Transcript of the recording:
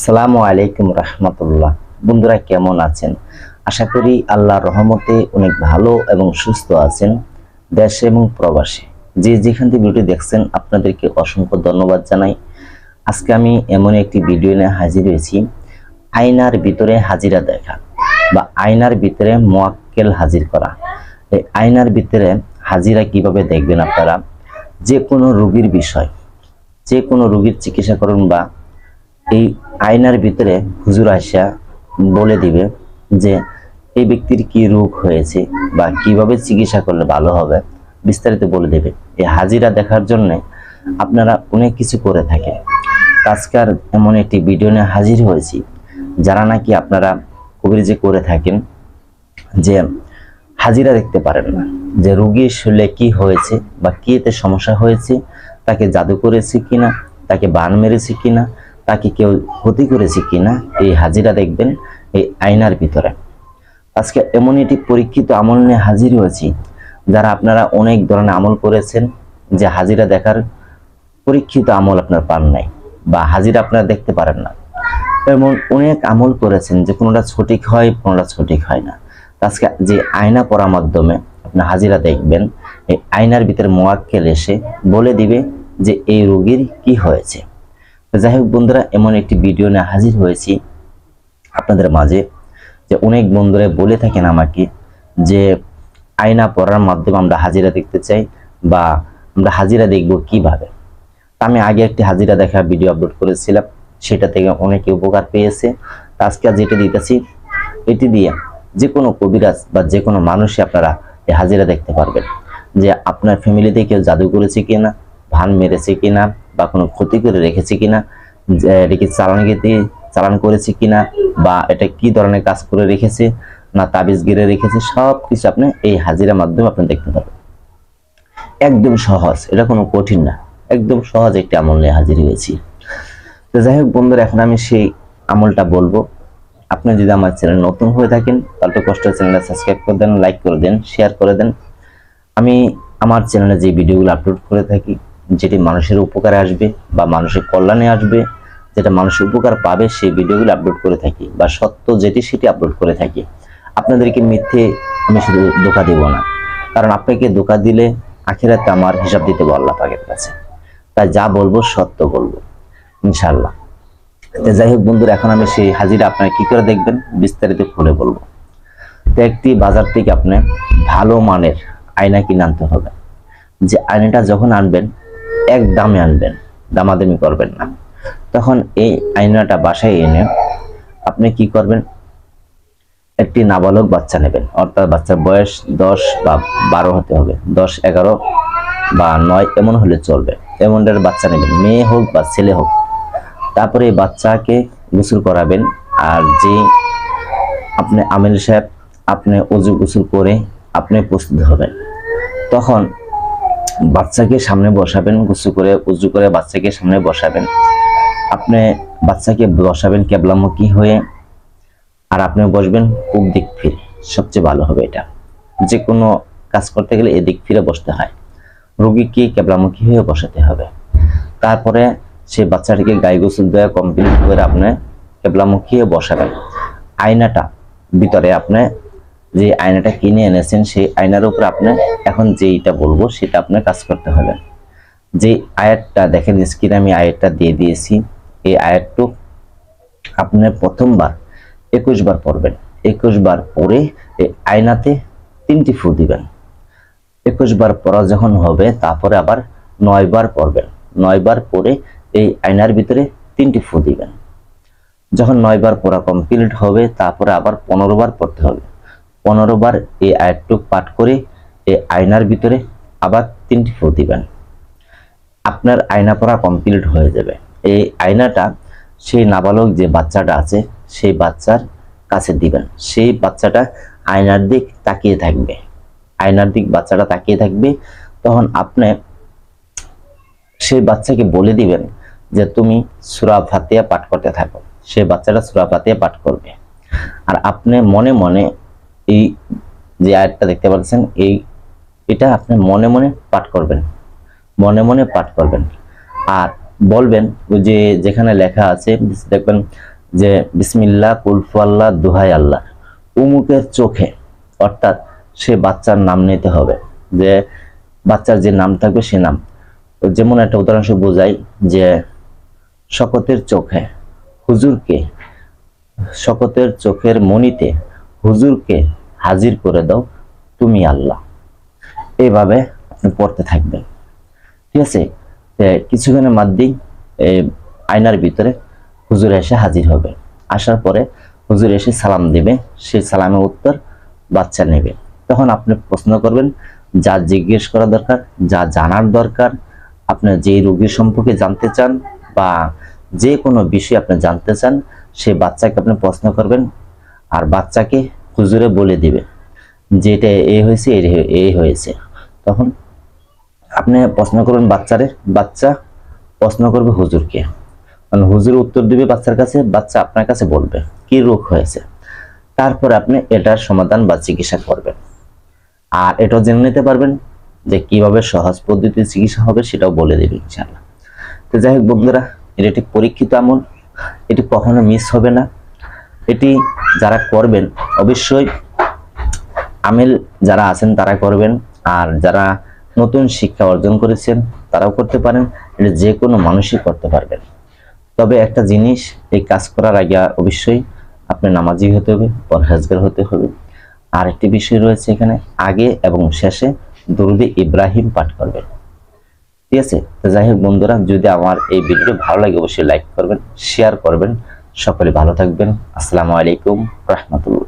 আসসালামু আলাইকুম রহমতুল্লাহ। বন্ধুরা কেমন আছেন? আশা করি আল্লাহর রহমতে অনেক ভালো এবং সুস্থ আছেন। দেশে এবং প্রবাসে যে যেখান থেকে ভিডিও দেখছেন আপনাদেরকে অসংখ্য ধন্যবাদ জানাই। আজকে আমি এমন একটি ভিডিও নিয়ে হাজির হয়েছি, আয়নার ভিতরে হাজিরা দেখা বা আয়নার ভিতরে মুয়াক্কেল হাজির করা। এই আয়নার ভিতরে হাজিরা কিভাবে দেখবেন আপনারা? যে কোনো রোগীর বিষয়, যে কোনো রোগীর চিকিৎসা করুন বা এই আয়নার ভিতরে হুজুর আসা বলে দিবে যে এই ব্যক্তির কি রোগ হয়েছে বা কিভাবে চিকিৎসা করলে ভালো হবে, বিস্তারিত বলে দেবে। এই হাজিরা দেখার জন্য আপনারা অনেক কিছু করে থাকেন। আজকের এমন একটি ভিডিও নিয়ে হাজির হয়েছি, যারা নাকি আপনারা কবিরাজি করে থাকেন যে হাজিরা দেখতে পারেন না, যে রোগীর শরীরে কি হয়েছে বা কি এতে সমস্যা হয়েছে, তাকে জাদু করেছে কিনা, তাকে বান মেরেছে কিনা, তাকে কেউ ক্ষতি করেছে কিনা, এই হাজিরা দেখবেন এই আয়নার ভিতরে। আজকে এমন একটি পরীক্ষিত আমল নিয়ে হাজির হয়েছি, যারা আপনারা অনেক ধরনের আমল করেছেন, যে হাজিরা দেখার পরীক্ষিত আমল আপনার পান নাই বা হাজিরা আপনারা দেখতে পারেন না। এমন অনেক আমল করেছেন যে কোনোটা সঠিক হয়, কোনোটা সঠিক হয় না। আজকে যে আয়না পড়ার মাধ্যমে আপনার হাজিরা দেখবেন, এই আয়নার ভিতরে মুয়াক্কেল এসে বলে দিবে যে এই রোগীর কি হয়েছে। যাই হোক বন্ধুরা, এমন একটি ভিডিও নিয়ে হাজির হয়েছি আপনাদের মাঝে, যে অনেক বন্ধুরা বলে থাকেন আমাকে যে আয়না পড়ার মাধ্যমে আমরা হাজিরা দেখতে চাই বা আমরা হাজিরা দেখব কিভাবে। আমি আগে একটি হাজিরা দেখা ভিডিও আপলোড করেছিলাম, সেটা থেকে অনেকে উপকার পেয়েছে। আজকে যেটা দিতেছি, এটি দিয়ে যে কোনো কবিরাজ বা যে কোনো মানুষই আপনারা এই হাজিরা দেখতে পারবেন যে আপনার ফ্যামিলিতে কেউ জাদু করেছে কিনা, ভান মেরেছে কিনা বা কোনো ক্ষতি করে রেখেছে কিনা, এটাকে চালান করেছে কিনা, বা এটা কি ধরনের কাজ করে রেখেছে না তাবিজ গিরে রেখেছে, সব কিছু আপনি এই হাজিরার মাধ্যমে আপনি দেখতে পারবেন। একদম সহজ, এটা কোনো কঠিন না, একদম সহজ একটি আমল নিয়ে হাজির হয়েছি। তো যাই হোক বন্ধুরা, এখন আমি সেই আমলটা বলবো। আপনি যদি আমার চ্যানেল নতুন হয়ে থাকেন তাহলে কষ্ট চ্যানেলটা সাবস্ক্রাইব করে দেন, লাইক করে দেন, শেয়ার করে দেন। আমি আমার চ্যানেলে যে ভিডিওগুলো আপলোড করে থাকি, যেটি মানুষের উপকারে আসবে বা মানুষের কল্যাণে আসবে, যেটা মানুষের উপকার পাবে, সেই ভিডিওগুলো আপলোড করে থাকি বা সত্য যেটি সেটি আপলোড করে থাকি। আপনাদেরকে মিথ্যে আমি শুধু ধোঁকা দেব না, কারণ আপনাকে ধোঁকা দিলে আখিরাতে আমার হিসাব দিতে বলবো আল্লাহ পাকের কাছে। তাই যা বলবো সত্য বলবো ইনশাআল্লাহ। যাই হোক বন্ধুরা, এখন আমি সেই হাজিরা আপনারা কি করে দেখবেন বিস্তারিত খুলে বলবো। তো একটি বাজার থেকে আপনি ভালো মানের আয়না কিনে আনতে হবে। যে আয়নাটা যখন আনবেন, এক দামে আনবেন, দামাদামি করবেন না। তখন এই আয়নাটা বাসায় এনে আপনি কি করবেন, একটি নাবালক বাচ্চা নেবেন, অর্থাৎ বাচ্চার বয়স 10 বা 12 হতে হবে, 10, 11 বা 9 এমন হলে চলবে। এমনটার বাচ্চা নেবেন, মেয়ে হোক বা ছেলে হোক। তারপরে এই বাচ্চাকে গোসল করাবেন। আর যে আপনি আমিল সাহেব, আপনি অজু গোসল করে আপনি প্রস্তুত হবেন। তখন বাচ্চাকে সামনে বসাবেন, গোসল করে উজু করে বাচ্চাকে সামনে বসাবেন। আপনি বাচ্চাকে বসাবেন কেবলামুখী হয়ে, আর আপনি বসবেন পূব দিক ফিরে। সবচেয়ে ভালো হবে এটা। যে কোনো কাজ করতে গেলে এদিক ফিরে বসতে হয়, রোগীকে কেবলামুখী হয়ে বসাতে হবে। তারপরে সেই বাচ্চাটিকে গায়ে গোসল দেওয়া কমপ্লিট করে আপনি কেবলামুখী হয়ে বসাবেন। আয়নাটা ভিতরে আপনি যে আয়নাটা কিনে এনেছেন, সেই আয়নার উপর আপনি এখন যেইটা বলবো সেটা আপনার কাজ করতে হবে। যে আয়াতটা দেখেন স্ক্রিনে আমি আয়াতটা দিয়ে দিয়েছি, এই আয়াতটুক আপনি প্রথমবার 21 বার পড়বেন। 21 বার পরে এই আয়নাতে 3টি ফু দিবেন। 21 বার পড়া যখন হবে, তারপরে আবার 9 বার পড়বেন। 9 বার পরে এই আয়নার ভিতরে 3টি ফু দিবেন। যখন 9 বার পড়া কমপ্লিট হবে, তারপরে আবার 15 বার পড়তে হবে। 15 বার এই আয়াতটুক পাঠ করে এই আয়নার ভিতরে আবার 3টি ফু দিবেন। আপনার আয়না পড়া কমপ্লিট হয়ে যাবে। এই আয়নাটা সেই নাবালক যে বাচ্চাটা আছে, সেই বাচ্চার কাছে দিবেন। সেই বাচ্চাটা আয়নার দিক তাকিয়ে থাকবে, আয়নার দিক বাচ্চাটা তাকিয়ে থাকবে। তখন আপনি সেই বাচ্চাকে বলে দিবেন যে তুমি সূরা ফাতিহা পাঠ করতে থাকো। সেই বাচ্চাটা সূরা ফাতিহা পাঠ করবে। আর আপনি মনে মনে এই যে আয়াতটা দেখতে পাচ্ছেন, এটা আপনি মনে মনে পাঠ করবেন, মনে মনে পাঠ করবেন। আর বলবেন ওই যে যেখানে লেখা আছে দেখবেন যে বিসমিল্লাহ কুলফু আল্লাহ দুহাই আল্লাহ, উমুকের চোখে, অর্থাৎ সে বাচ্চার নাম নিতে হবে, যে বাচ্চার যে নাম থাকবে সে নাম। যেমন একটা উদাহরণস্বরূপ বোঝাই যে শকতের চোখে হুজুরকে, শকতের চোখের মনিতে হুজুরকে হাজির করে দাও তুমি আল্লাহ। এইভাবে আপনি পড়তে থাকবেন, ঠিক আছে। কিছুক্ষণের মধ্যেই আয়নার ভিতরে হুজুর এসে হাজির হবে। আসার পরে হুজুর এসে সালাম দেবে, সেই সালামের উত্তর বাচ্চা নেবে। তখন আপনি প্রশ্ন করবেন, যা জিজ্ঞেস করা দরকার, যা জানার দরকার, আপনার যে রোগীর সম্পর্কে জানতে চান বা যে কোনো বিষয় আপনি জানতে চান, সেই বাচ্চাকে আপনি প্রশ্ন করবেন, আর বাচ্চাকে হুজুরে বলে দিবে যে এটা এই হয়েছে, এই হয়েছে। তখন আপনি প্রশ্ন করবেন বাচ্চারে, বাচ্চা প্রশ্ন করবে হুজুরকে, মানে হুজুর উত্তর দিবে বাচ্চার কাছে, বাচ্চা আপনার কাছে বলবে কি রোগ হয়েছে। তারপরে আপনি এটার সমাধান বা চিকিৎসা করবেন। আর এটাও জেনে নিতে পারবেন যে কিভাবে সহজ পদ্ধতিতে চিকিৎসা হবে, সেটাও বলে দেবে ইনশাআল্লাহ। তো যাই হোক বন্ধুরা, এটা একটি পরীক্ষিত আমল, এটি কখনো মিস হবে না। এটি যারা করবেন অবশ্যই আমেল যারা আছেন তারা করবেন, আর যারা নতুন শিক্ষা অর্জন করেছেন তারাও করতে পারেন। এটা যে কোনো মানুষই করতে পারবেন। তবে একটা জিনিস, এই কাজ করার আগে অবশ্যই আপনি নামাজি হতে হবে, পরহেজগার হতে হবে। আর একটি বিষয় রয়েছে এখানে, আগে এবং শেষে দুরূদে ইব্রাহিম পাঠ করবেন, ঠিক আছে। তো যাই হোক বন্ধুরা, যদি আমার এই ভিডিও ভালো লাগে অবশ্যই লাইক করবেন, শেয়ার করবেন। সকলে ভালো থাকবেন। আসসালামু আলাইকুম রাহমাতুল্লাহ।